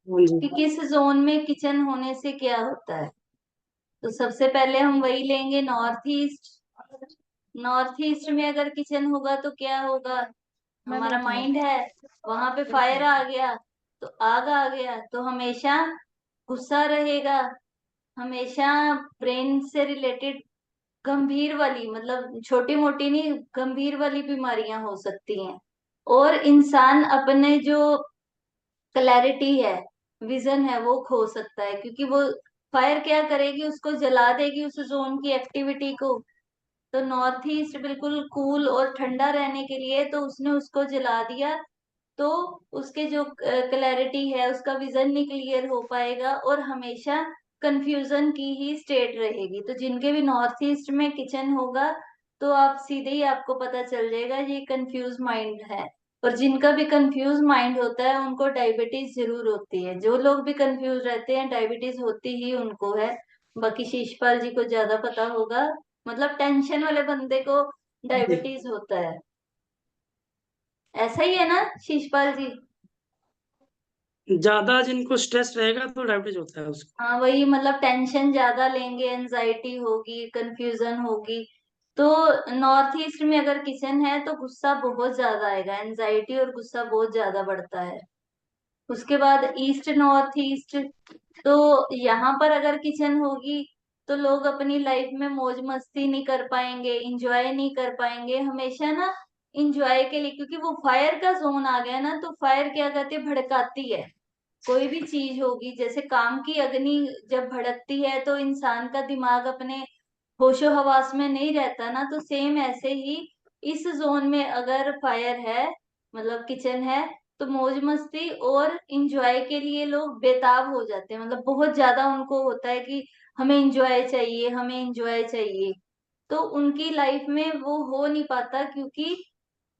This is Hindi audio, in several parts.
हाँ जी। कि किस जोन में किचन होने से क्या होता है। तो सबसे पहले हम वही लेंगे, नॉर्थ ईस्ट। नॉर्थ ईस्ट में अगर किचन होगा तो क्या होगा, मैं नहीं हमारा उठूंगा। माइंड है, वहां पे फायर आ गया, तो आग आ गया तो हमेशा गुस्सा रहेगा, हमेशा ब्रेन से रिलेटेड गंभीर वाली, मतलब छोटी मोटी नहीं, गंभीर वाली बीमारियां हो सकती हैं। और इंसान अपने जो क्लैरिटी है, विजन है, वो खो सकता है, क्योंकि वो फायर क्या करेगी, उसको जला देगी उस जोन की एक्टिविटी को। तो नॉर्थ ईस्ट बिल्कुल कूल और ठंडा रहने के लिए तो उसने उसको जला दिया, तो उसके जो क्लैरिटी है, उसका विजन नहीं क्लियर हो पाएगा और हमेशा कंफ्यूजन की ही स्टेट रहेगी। तो जिनके भी नॉर्थ ईस्ट में किचन होगा, तो आप सीधे ही आपको पता चल जाएगा ये कंफ्यूज माइंड है। और जिनका भी कंफ्यूज माइंड होता है उनको डायबिटीज जरूर होती है। जो लोग भी कंफ्यूज रहते हैं डायबिटीज होती ही उनको है। बाकी शीशपाल जी को ज्यादा पता होगा, मतलब टेंशन वाले बंदे को जी। डायबिटीज होता है। ऐसा ही है ना शीशपाल जी? ज्यादा जिनको स्ट्रेस रहेगा तो डायबिटीज होता है उसको। हाँ वही, मतलब टेंशन ज्यादा लेंगे, एनजाइटी होगी, कंफ्यूजन होगी। तो नॉर्थ ईस्ट में अगर किचन है तो गुस्सा बहुत ज्यादा आएगा, एनजाइटी और गुस्सा बहुत ज्यादा बढ़ता है। उसके बाद ईस्ट, नॉर्थ ईस्ट, तो यहाँ पर अगर किचन होगी तो लोग अपनी लाइफ में मौज मस्ती नहीं कर पाएंगे, इंजॉय नहीं कर पाएंगे, हमेशा ना इंजॉय के लिए, क्योंकि वो फायर का जोन आ गया ना, तो फायर क्या कहते हैं, भड़काती है। कोई भी चीज होगी, जैसे काम की अग्नि जब भड़कती है तो इंसान का दिमाग अपने होशो हवास में नहीं रहता ना, तो सेम ऐसे ही इस जोन में अगर फायर है, मतलब किचन है, तो मौज मस्ती और इंजॉय के लिए लोग बेताब हो जाते हैं, मतलब बहुत ज्यादा उनको होता है कि हमें इंजॉय चाहिए, हमें इंजॉय चाहिए। तो उनकी लाइफ में वो हो नहीं पाता, क्योंकि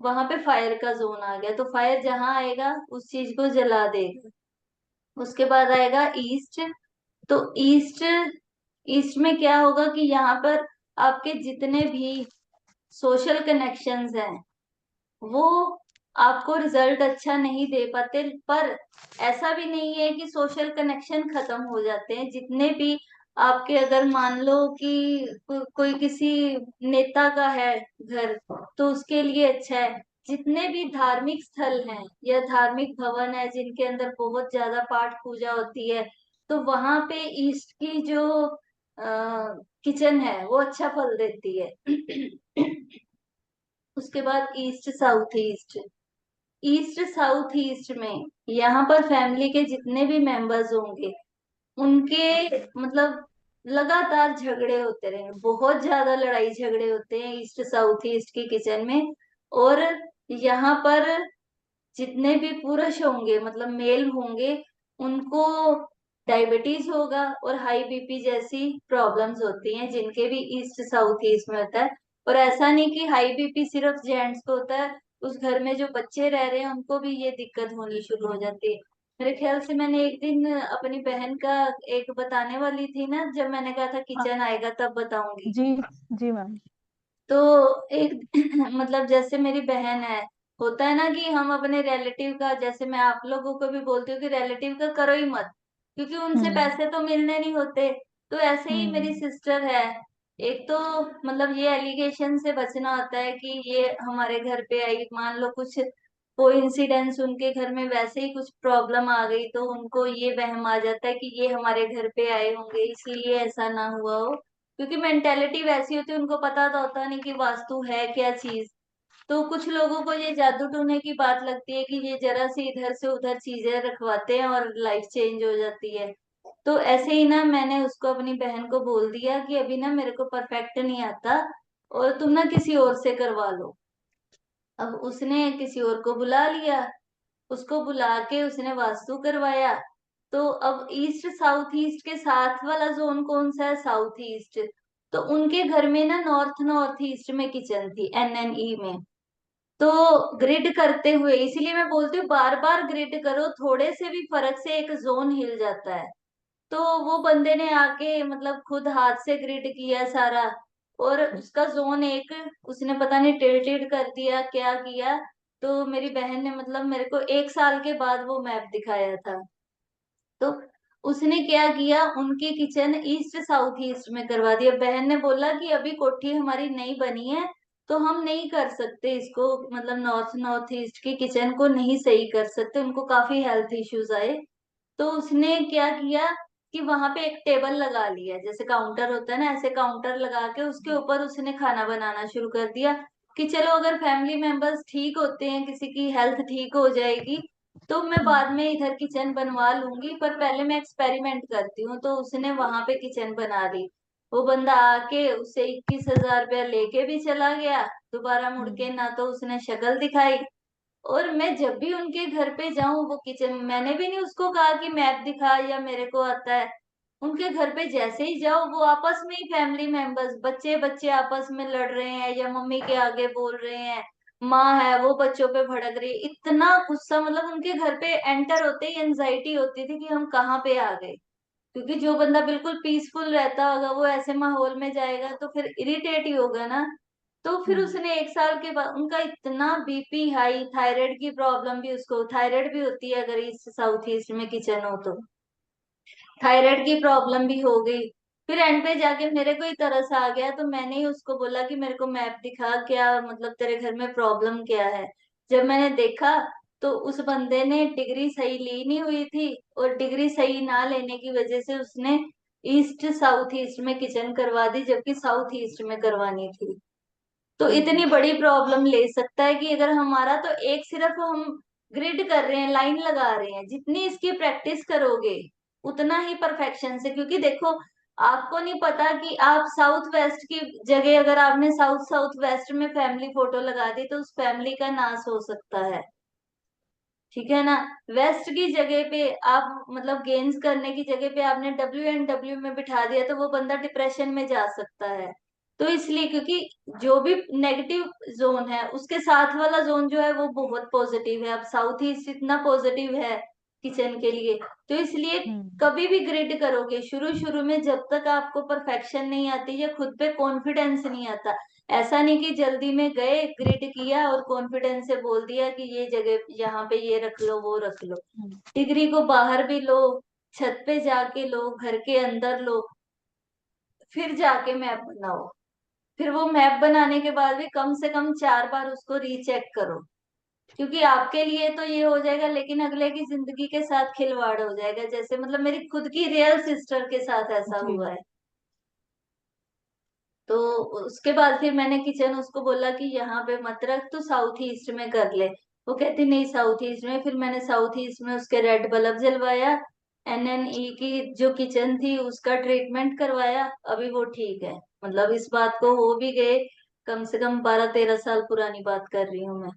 वहां पे फायर का जोन आ गया, तो फायर जहां आएगा उस चीज को जला देगा। उसके बाद आएगा ईस्ट। तो ईस्ट, ईस्ट में क्या होगा कि यहाँ पर आपके जितने भी सोशल कनेक्शंस हैं, वो आपको रिजल्ट अच्छा नहीं दे पाते। पर ऐसा भी नहीं है कि सोशल कनेक्शन खत्म हो जाते हैं, जितने भी आपके, अगर मान लो कि कोई किसी नेता का है घर, तो उसके लिए अच्छा है। जितने भी धार्मिक स्थल हैं या धार्मिक भवन है जिनके अंदर बहुत ज्यादा पाठ पूजा होती है, तो वहां पे ईस्ट की जो किचन है वो अच्छा फल देती है। उसके बाद east, south east. East south east में यहाँ पर फैमिली के जितने भी मेंबर्स होंगे, उनके मतलब लगातार झगड़े होते रहे, बहुत ज्यादा लड़ाई झगड़े होते हैं ईस्ट साउथ ईस्ट की किचन में। और यहाँ पर जितने भी पुरुष होंगे, मतलब मेल होंगे, उनको डायबिटीज होगा और हाई बीपी जैसी प्रॉब्लम्स होती हैं, जिनके भी ईस्ट साउथ ईस्ट में होता है। और ऐसा नहीं कि हाई बीपी सिर्फ जेंट्स को होता है, उस घर में जो बच्चे रह रहे हैं उनको भी ये दिक्कत होनी शुरू हो जाती है। मेरे ख्याल से मैंने एक दिन अपनी बहन का एक बताने वाली थी ना, जब मैंने कहा था हाँ किचन आएगा तब बताऊंगी। जी। जी मैम। तो एक मतलब जैसे मेरी बहन है, होता है ना कि हम अपने रिलेटिव का, जैसे मैं आप लोगों को भी बोलती हूँ कि रिलेटिव का करो ही मत, क्योंकि उनसे हम्म। पैसे तो मिलने नहीं होते। तो ऐसे ही मेरी हम्म। सिस्टर है, एक तो मतलब ये एलिगेशन से बचना होता है कि ये हमारे घर पे आई, मान लो कुछ कोइंसिडेंस उनके घर में वैसे ही कुछ प्रॉब्लम आ गई, तो उनको ये वहम आ जाता है कि ये हमारे घर पे आए होंगे इसलिए ऐसा ना हुआ हो। क्योंकि मेंटेलिटी वैसी होती है, उनको पता तो होता नहीं कि वास्तु है क्या चीज। तो कुछ लोगों को ये जादू टूने की बात लगती है कि ये जरा सी इधर से उधर चीजें रखवाते हैं और लाइफ चेंज हो जाती है। तो ऐसे ही ना मैंने उसको, अपनी बहन को बोल दिया कि अभी ना मेरे को परफेक्ट नहीं आता, और तुम ना किसी और से करवा लो। अब उसने किसी और को बुला लिया, उसको बुला के उसने वास्तु करवाया। तो अब ईस्ट साउथ ईस्ट के साथ वाला जोन कौन सा है, साउथ ईस्ट। तो उनके घर में ना नॉर्थ नॉर्थ ईस्ट में किचन थी, एनएनई में। तो ग्रिड करते हुए, इसीलिए मैं बोलती हूँ बार बार ग्रिड करो, थोड़े से भी फर्क से एक जोन हिल जाता है। तो वो बंदे ने आके मतलब खुद हाथ से ग्रिड किया सारा, और उसका जोन एक, उसने पता नहीं टिल्टेड कर दिया क्या किया। तो मेरी बहन ने मतलब मेरे को 1 साल के बाद वो मैप दिखाया था। तो उसने क्या किया, उनकी किचन ईस्ट साउथ ईस्ट में करवा दिया। बहन ने बोला कि अभी कोठी हमारी नई बनी है, तो हम नहीं कर सकते इसको, मतलब नॉर्थ नॉर्थ ईस्ट की किचन को नहीं सही कर सकते, उनको काफी हेल्थ इश्यूज आए। तो उसने क्या किया कि वहां पे एक टेबल लगा लिया, जैसे काउंटर होता है ना, ऐसे काउंटर लगा के उसके ऊपर उसने खाना बनाना शुरू कर दिया कि चलो अगर फैमिली मेंबर्स ठीक होते हैं, किसी की हेल्थ ठीक हो जाएगी, तो मैं बाद में इधर किचन बनवा लूंगी, पर पहले मैं एक्सपेरिमेंट करती हूँ। तो उसने वहां पे किचन बना ली। वो बंदा आके उससे 21,000 रुपया लेके भी चला गया, दोबारा मुड़ के ना तो उसने शक्ल दिखाई। और मैं जब भी उनके घर पे जाऊं, वो किचन, मैंने भी नहीं उसको कहा कि मैप दिखा या मेरे को आता है। उनके घर पे जैसे ही जाओ, वो आपस में ही फैमिली मेंबर्स, बच्चे बच्चे आपस में लड़ रहे हैं या मम्मी के आगे बोल रहे हैं, माँ है वो बच्चों पे भड़क रही है। इतना गुस्सा, मतलब उनके घर पे एंटर होते ही एंजाइटी होती थी कि हम कहाँ पे आ गए। क्योंकि जो बंदा बिल्कुल पीसफुल रहता होगा वो ऐसे माहौल में जाएगा तो फिर इरिटेट ही होगा ना। तो फिर उसने 1 साल के बाद उनका इतना बीपी हाई, थायराइड की प्रॉब्लम भी, उसको थायराइड भी होती है अगर ईस्ट साउथ ईस्ट में किचन हो तो, थायराइड की प्रॉब्लम भी हो गई। फिर एंड पे जाके मेरे को ही तरस आ गया, तो मैंने ही उसको बोला कि मेरे को मैप दिखा, क्या मतलब तेरे घर में प्रॉब्लम क्या है। जब मैंने देखा तो उस बंदे ने डिग्री सही ली नहीं हुई थी, और डिग्री सही ना लेने की वजह से उसने ईस्ट साउथ ईस्ट में किचन करवा दी, जबकि साउथ ईस्ट में करवानी थी। तो इतनी बड़ी प्रॉब्लम ले सकता है कि अगर हमारा तो एक सिर्फ हम ग्रिड कर रहे हैं, लाइन लगा रहे हैं, जितनी इसकी प्रैक्टिस करोगे उतना ही परफेक्शन से, क्योंकि देखो आपको नहीं पता कि आप साउथ वेस्ट की जगह अगर आपने साउथ साउथ वेस्ट में फैमिली फोटो लगा दी तो उस फैमिली का नाश हो सकता है। ठीक है ना। वेस्ट की जगह पे आप मतलब गेन्स करने की जगह पे आपने WNW में बिठा दिया तो वो बंदा डिप्रेशन में जा सकता है। तो इसलिए, क्योंकि जो भी नेगेटिव जोन है उसके साथ वाला जोन जो है वो बहुत पॉजिटिव है। अब साउथ ईस्ट इतना पॉजिटिव है किचन के लिए, तो इसलिए कभी भी ग्रिड करोगे शुरू शुरू में, जब तक आपको परफेक्शन नहीं आती या खुद पे कॉन्फिडेंस नहीं आता, ऐसा नहीं कि जल्दी में गए ग्रिड किया और कॉन्फिडेंस से बोल दिया कि ये जगह यहाँ पे ये रख लो वो रख लो। डिग्री को बाहर भी लो, छत पे जाके लो, घर के अंदर लो, फिर जाके मैप बनाओ। फिर वो मैप बनाने के बाद भी कम से कम 4 बार उसको रीचेक करो, क्योंकि आपके लिए तो ये हो जाएगा लेकिन अगले की जिंदगी के साथ खिलवाड़ हो जाएगा। जैसे मतलब मेरी खुद की रियल सिस्टर के साथ ऐसा जी। हुआ है। तो उसके बाद फिर मैंने किचन उसको बोला कि यहाँ पे मत रख, तो साउथ ईस्ट में कर ले। वो कहती नहीं साउथ ईस्ट में। फिर मैंने साउथ ईस्ट में उसके रेड बल्ब जलवाया, NNE की जो किचन थी उसका ट्रीटमेंट करवाया, अभी वो ठीक है। मतलब इस बात को हो भी गए, कम से कम 12-13 साल पुरानी बात कर रही हूँ मैं।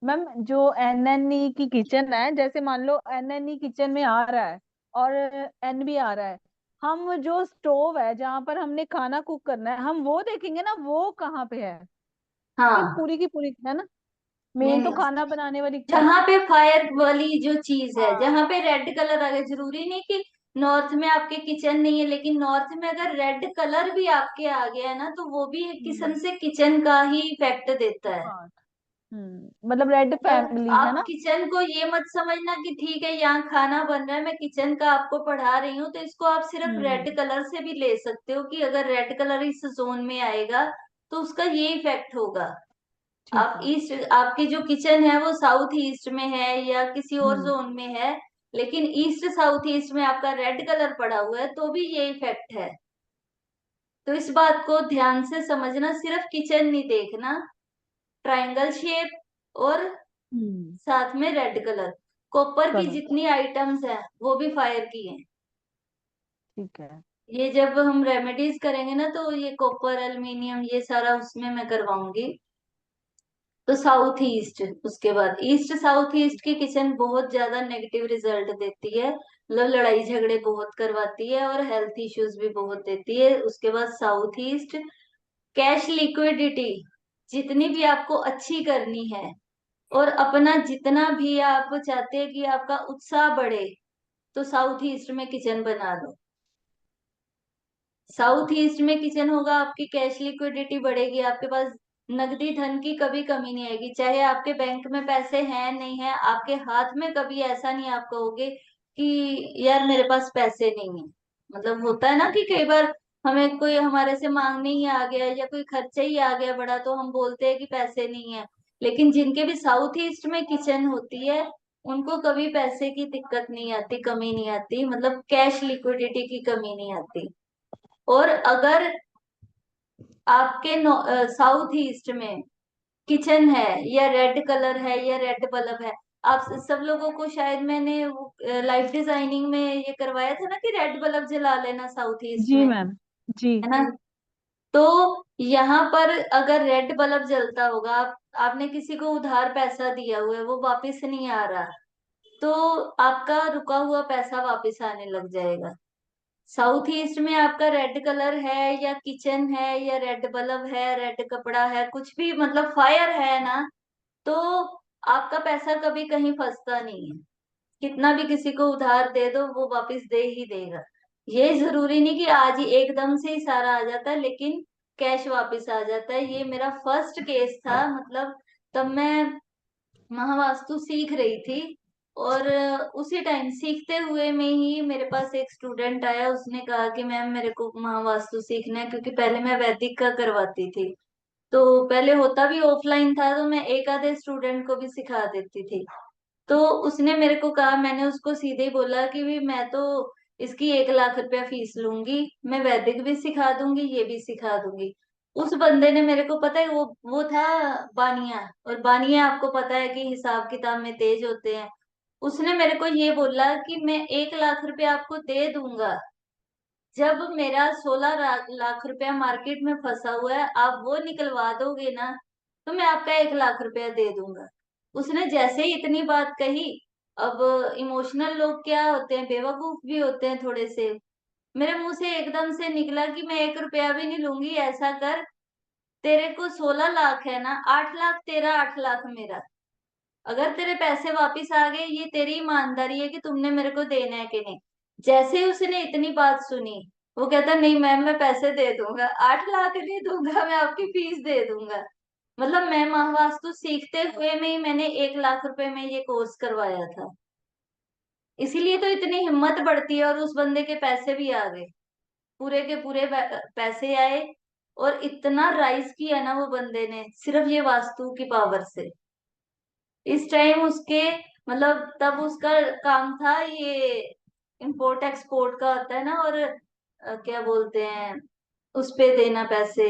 मैम, जो NNE की किचन है, जैसे मान लो NNE किचन में आ रहा है और N भी आ रहा है, हम जो स्टोव है जहाँ पर हमने खाना कुक करना है, हम वो देखेंगे ना वो कहाँ पे है, कि हाँ। पूरी की पूरी है ना, नहीं मेन तो नहीं, खाना बनाने वाली है ना। जहाँ पे फायर वाली जो चीज है, हाँ। जहाँ पे रेड कलर आ गया, जरूरी नहीं कि नॉर्थ में आपके किचन नहीं है, लेकिन नॉर्थ में अगर रेड कलर भी आपके आ गया है ना, तो वो भी एक किस्म हम्म। से किचन का ही इफेक्ट देता है। हाँ। मतलब रेड मतलब फैमिली है आप ना। किचन को ये मत समझना कि ठीक है यहाँ खाना बन रहा है, मैं किचन का आपको पढ़ा रही हूँ, तो इसको आप सिर्फ हम्म। रेड कलर से भी ले सकते हो कि अगर रेड कलर इस जोन में आएगा तो उसका ये इफेक्ट होगा। ठीक आप है। ईस्ट, आपकी जो किचन है वो साउथ ईस्ट में है या किसी और हम्म। जोन में है, लेकिन ईस्ट साउथ ईस्ट में आपका रेड कलर पड़ा हुआ है, तो भी ये इफेक्ट है। तो इस बात को ध्यान से समझना, सिर्फ किचन नहीं देखना, ट्रायंगल शेप और हम्म। साथ में रेड कलर, कॉपर की कलर। जितनी आइटम्स हैं वो भी फायर की हैं। ठीक है। ये जब हम रेमेडीज करेंगे ना, तो ये कॉपर एल्युमिनियम ये सारा उसमें मैं करवाऊंगी। तो साउथ ईस्ट, उसके बाद ईस्ट साउथ ईस्ट की किचन बहुत ज्यादा नेगेटिव रिजल्ट देती है, मतलब लड़ाई झगड़े बहुत करवाती है और हेल्थ इश्यूज भी बहुत देती है। उसके बाद साउथ ईस्ट, कैश लिक्विडिटी जितनी भी आपको अच्छी करनी है, और अपना जितना भी आप चाहते हैं कि आपका उत्साह बढ़े, तो साउथ ईस्ट में किचन बना दो। साउथ ईस्ट में किचन होगा, आपकी कैश लिक्विडिटी बढ़ेगी, आपके पास नकदी धन की कभी कमी नहीं आएगी। चाहे आपके बैंक में पैसे हैं नहीं है, आपके हाथ में कभी ऐसा नहीं आप कहोगे कि यार मेरे पास पैसे नहीं है। मतलब होता है ना कि कई बार हमें कोई हमारे से मांगने ही आ गया या कोई खर्चा ही आ गया बड़ा, तो हम बोलते हैं कि पैसे नहीं है। लेकिन जिनके भी साउथ ईस्ट में किचन होती है, उनको कभी पैसे की दिक्कत नहीं आती, कमी नहीं आती, मतलब कैश लिक्विडिटी की कमी नहीं आती। और अगर आपके साउथ ईस्ट में किचन है या रेड कलर है या रेड बल्ब है, आप सब लोगों को शायद मैंने वो लाइफ डिजाइनिंग में ये करवाया था ना कि रेड बल्ब जला लेना साउथ ईस्ट जी में, मैम। जी। है ना। तो यहाँ पर अगर रेड बल्ब जलता होगा, आपने किसी को उधार पैसा दिया हुआ है, वो वापस नहीं आ रहा, तो आपका रुका हुआ पैसा वापस आने लग जाएगा। साउथ ईस्ट में आपका रेड कलर है या किचन है या रेड बल्ब है, रेड कपड़ा है, कुछ भी मतलब फायर है ना, तो आपका पैसा कभी कहीं फंसता नहीं है। कितना भी किसी को उधार दे दो, वो वापस दे ही देगा। ये जरूरी नहीं कि आज ही एकदम से ही सारा आ जाता है, लेकिन कैश वापस आ जाता है। ये मेरा फर्स्ट केस था, मतलब तब मैं महावास्तु सीख रही थी। और उसी टाइम सीखते हुए में ही मेरे पास एक स्टूडेंट आया, उसने कहा कि मैम मेरे को महावास्तु सीखना है, क्योंकि पहले मैं वैदिक का करवाती थी। तो पहले होता भी ऑफलाइन था, तो मैं एक आधे स्टूडेंट को भी सिखा देती थी। तो उसने मेरे को कहा, मैंने उसको सीधे ही बोला कि भी मैं तो इसकी 1 लाख रुपया फीस लूंगी, मैं वैदिक भी सिखा दूंगी, ये भी सिखा दूंगी। उस बंदे ने मेरे को, पता है, वो था बानिया, और बानिया आपको पता है कि हिसाब किताब में तेज होते हैं। उसने मेरे को ये बोला कि मैं 1 लाख रुपया आपको दे दूंगा, जब मेरा 16 लाख रुपया मार्केट में फंसा हुआ है, आप वो निकलवा दोगे ना, तो मैं आपका 1 लाख रुपया दे दूंगा। उसने जैसे ही इतनी बात कही, अब इमोशनल लोग क्या होते हैं, बेवकूफ भी होते हैं थोड़े से, मेरे मुंह से एकदम से निकला कि मैं 1 रुपया भी नहीं लूंगी। ऐसा कर, तेरे को 16 लाख है ना, 8 लाख तेरा, 8 लाख मेरा। अगर तेरे पैसे वापस आ गए, ये तेरी ईमानदारी है कि तुमने मेरे को देना है कि नहीं। जैसे ही उसने इतनी बात सुनी, वो कहता नहीं मैम मैं पैसे दे दूंगा, 8 लाख दे दूंगा, मैं आपकी फीस दे दूंगा। मतलब मैं महावास्तु सीखते हुए में ही मैंने 1 लाख रुपए में ये कोर्स करवाया था। इसीलिए तो इतनी हिम्मत बढ़ती है, और उस बंदे के पैसे भी आ गए, पूरे के पूरे पैसे आए। और इतना राइज किया ना वो बंदे ने, सिर्फ ये वास्तु की पावर से। इस टाइम उसके, मतलब तब उसका काम था ये, इंपोर्ट एक्सपोर्ट का होता है ना, और क्या बोलते हैं, उस पे देना पैसे,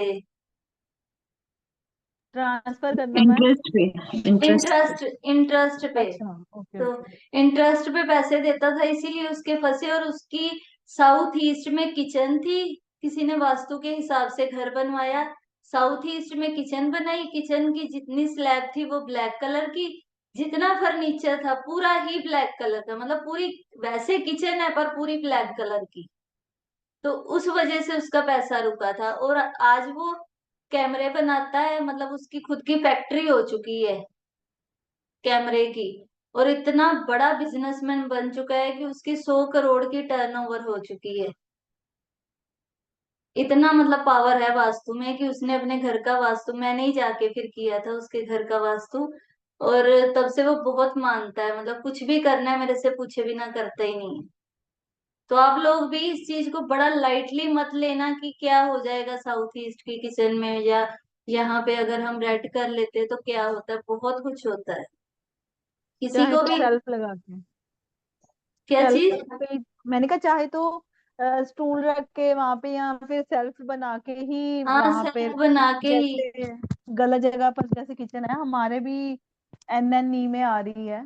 ट्रांसफर करना मैम। इंटरेस्ट पे। इंटरेस्ट। इंटरेस्ट, इंटरेस्ट पे। अच्छा। ओके तो ओके। इंटरेस्ट पे पैसे देता था, इसीलिए उसके फंसे। और उसकी साउथ ईस्ट में किचन थी, किसी ने वास्तु के हिसाब से घर बनवाया, साउथ ईस्ट में किचन बनाई, किचन की जितनी स्लैब थी वो ब्लैक कलर की, जितना फर्नीचर था पूरा ही ब्लैक कलर का, मतलब पूरी, वैसे किचन है पर पूरी ब्लैक कलर की। तो उस वजह से उसका पैसा रुका था। और आज वो कैमरे बनाता है, मतलब उसकी खुद की फैक्ट्री हो चुकी है कैमरे की। और इतना बड़ा बिजनेसमैन बन चुका है कि उसकी 100 करोड़ की टर्नओवर हो चुकी है। इतना मतलब पावर है वास्तु में कि उसने अपने घर का वास्तु, मैंने ही जाके फिर किया था उसके घर का वास्तु। और तब से वो बहुत मानता है, मतलब कुछ भी करना है मेरे से पूछे बिना करता ही नहीं है। तो आप लोग भी इस चीज को बड़ा लाइटली मत लेना कि क्या हो जाएगा साउथ ईस्ट की किचन में, या यहाँ पे अगर हम रेड कर लेते तो क्या होता है, बहुत कुछ होता है। किसी चाहे को तो भी, सेल्फ लगा के, क्या सेल्फ चीज। पे, मैंने कहा चाहे तो स्टूल रख के वहां पे, या फिर सेल्फ बना के ही हाँ वहां पे, सेल्फ बना के ही। जैसे गलत जगह पर जैसे किचन है हमारे भी, एन में आ रही है।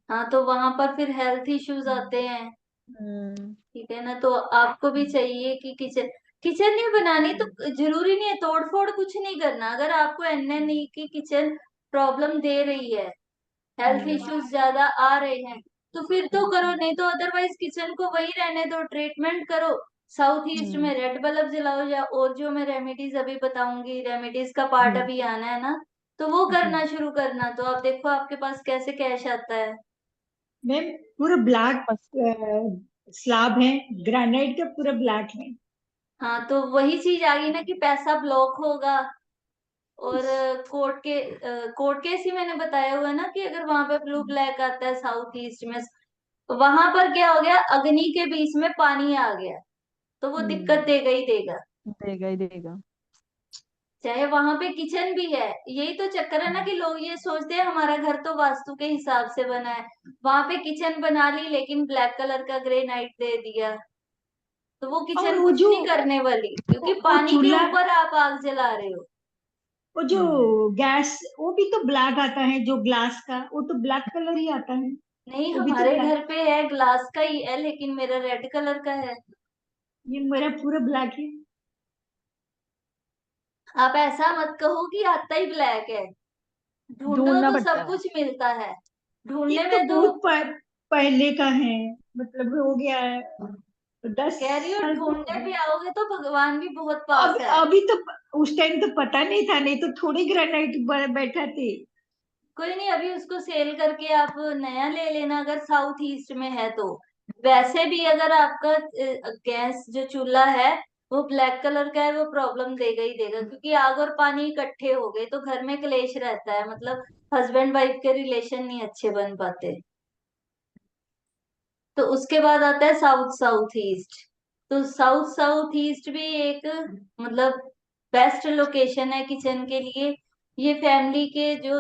हाँ तो वहां पर फिर हेल्थ इश्यूज आते हम्म। हैं। हम्म। ठीक है ना, तो आपको भी चाहिए कि किचन, किचन नहीं बनानी तो जरूरी नहीं है तोड़ फोड़ कुछ नहीं करना। अगर आपको एन की किचन प्रॉब्लम दे रही है, हेल्थ हम्म। इश्यूज ज्यादा आ रहे हैं, तो फिर तो करो, हम्म। नहीं तो अदरवाइज किचन को वही रहने दो, ट्रीटमेंट करो। साउथ ईस्ट में हम्म। रेड बल्ब जलाओ, या और जो मैं रेमेडीज अभी बताऊंगी, रेमेडीज का पार्ट जी। अभी आना है ना, तो वो जी। करना शुरू करना, तो आप देखो आपके पास कैसे कैश आता है। मैम पूरा ब्लैक बस। स्लैब है, ग्रेनाइट का पूरा ब्लैक है। हाँ तो वही चीज आ गई ना कि पैसा ब्लॉक होगा। और कोर्ट केस ही मैंने बताया हुआ है ना कि अगर वहां पे ब्लू ब्लैक आता है साउथ ईस्ट में, वहां पर क्या हो गया, अग्नि के बीच में पानी आ गया, तो वो दिक्कत हम्म, देगा ही देगा। देगा ही देगा। चाहे वहां पे किचन भी है, यही तो चक्कर है ना कि लोग ये सोचते हैं हमारा घर तो वास्तु के हिसाब से बना है, वहां पे किचन बना ली लेकिन ब्लैक कलर का ग्रेनाइट दे दिया, तो वो और किचन कुछ नहीं करने वाली, क्योंकि वो पानी के चूल्हा, ऊपर आप आग जला रहे हो। वो जो हम्म। गैस, वो भी तो ब्लैक आता है, जो ग्लास का वो तो ब्लैक कलर ही आता है। नहीं, वो भी तो हमारे ब्लैक। घर पे है ग्लास का ही है, लेकिन मेरा रेड कलर का है। ये मेरा पूरा ब्लैक है। आप ऐसा मत कहो कि आता ही ब्लैक है, ढूंढो ढूंढना तो पड़ता सब है। कुछ मिलता है, ये ढूंढने तो में तो। बहुत पहले का है, मतलब हो गया है, 10 कह रही हो, साल तो हो ढूंढने गया। भी आओगे तो भगवान भी बहुत पास अभी है। अभी तो उस टाइम तो पता नहीं था, नहीं तो थोड़े ग्रेनाइट बैठा थे। कोई नहीं, अभी उसको सेल करके आप नया ले लेना अगर साउथ ईस्ट में है तो। वैसे भी अगर आपका गैस जो चूल्हा है वो ब्लैक कलर का है, वो प्रॉब्लम देगा ही देगा, क्योंकि आग और पानी इकट्ठे हो गए तो घर में क्लेश रहता है, मतलब हस्बैंड वाइफ के रिलेशन नहीं अच्छे बन पाते। तो उसके बाद आता है साउथ साउथ ईस्ट। तो साउथ साउथ ईस्ट भी एक मतलब बेस्ट लोकेशन है किचन के लिए। ये फैमिली के जो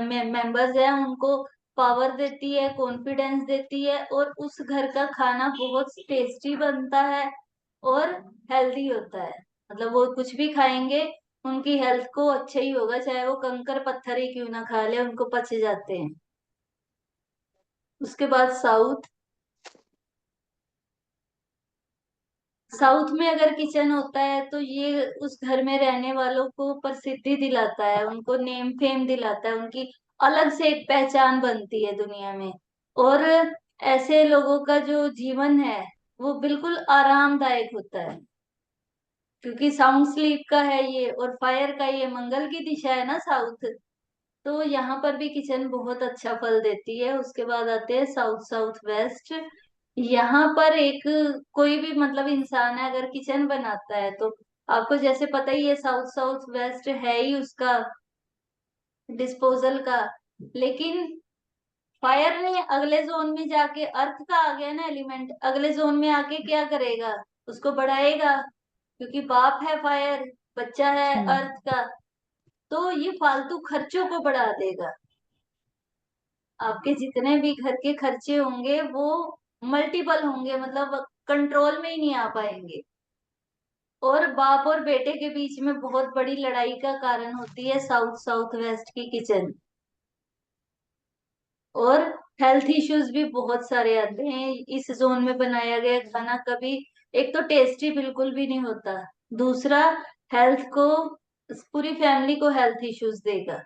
मेंबर्स हैं उनको पावर देती है, कॉन्फिडेंस देती है, और उस घर का खाना बहुत टेस्टी बनता है और हेल्दी होता है। मतलब वो कुछ भी खाएंगे उनकी हेल्थ को अच्छा ही होगा, चाहे वो कंकर पत्थर ही क्यों ना खा ले, उनको पच जाते हैं। उसके बाद साउथ, साउथ में अगर किचन होता है तो ये उस घर में रहने वालों को प्रसिद्धि दिलाता है, उनको नेम फेम दिलाता है, उनकी अलग से एक पहचान बनती है दुनिया में। और ऐसे लोगों का जो जीवन है वो बिल्कुल आरामदायक होता है, क्योंकि साउंड स्लीप का है ये, और फायर का, ये मंगल की दिशा है ना साउथ। तो यहाँ पर भी किचन बहुत अच्छा फल देती है। उसके बाद आते हैं साउथ साउथ वेस्ट। यहाँ पर एक कोई भी मतलब इंसान है अगर किचन बनाता है तो आपको जैसे पता ही है साउथ साउथ वेस्ट है ही उसका डिस्पोजल का। लेकिन फायर ने अगले जोन में जाके, अर्थ का आ गया ना एलिमेंट, अगले जोन में आके क्या करेगा, उसको बढ़ाएगा, क्योंकि बाप है फायर, बच्चा है हम्म। अर्थ का। तो ये फालतू खर्चों को बढ़ा देगा, आपके जितने भी घर के खर्चे होंगे वो मल्टीपल होंगे, मतलब कंट्रोल में ही नहीं आ पाएंगे, और बाप और बेटे के बीच में बहुत बड़ी लड़ाई का कारण होती है साउथ साउथ वेस्ट की किचन। और हेल्थ इश्यूज भी बहुत सारे आते हैं इस जोन में बनाया गया खाना कभी। एक तो टेस्टी बिल्कुल भी नहीं होता, दूसरा हेल्थ को, पूरी फैमिली को हेल्थ इश्यूज देगा,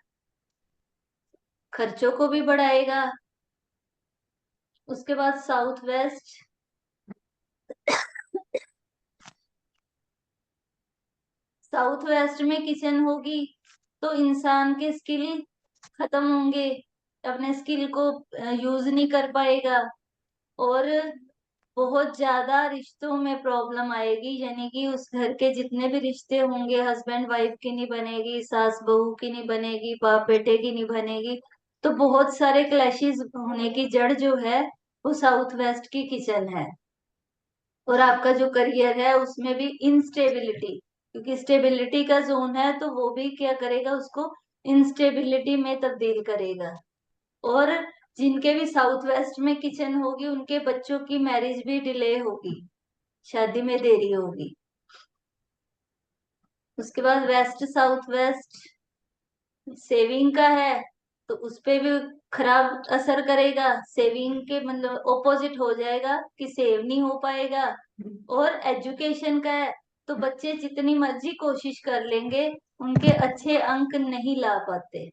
खर्चों को भी बढ़ाएगा। उसके बाद साउथ वेस्ट, साउथ वेस्ट में किचन होगी तो इंसान के स्किल खत्म होंगे, अपने स्किल को यूज नहीं कर पाएगा, और बहुत ज्यादा रिश्तों में प्रॉब्लम आएगी, यानी कि उस घर के जितने भी रिश्ते होंगे हस्बैंड वाइफ की नहीं बनेगी, सास बहू की नहीं बनेगी, बाप बेटे की नहीं बनेगी। तो बहुत सारे क्लैशेस होने की जड़ जो है वो साउथ वेस्ट की किचन है। और आपका जो करियर है उसमें भी इंस्टेबिलिटी, क्योंकि स्टेबिलिटी का जोन है तो वो भी क्या करेगा, उसको इंस्टेबिलिटी में तब्दील करेगा। और जिनके भी साउथ वेस्ट में किचन होगी उनके बच्चों की मैरिज भी डिले होगी, शादी में देरी होगी। उसके बाद वेस्ट साउथ वेस्ट सेविंग का है, तो उस पे भी खराब असर करेगा, सेविंग के मतलब ऑपोजिट हो जाएगा कि सेव नहीं हो पाएगा। और एजुकेशन का है तो बच्चे जितनी मर्जी कोशिश कर लेंगे उनके अच्छे अंक नहीं ला पाते।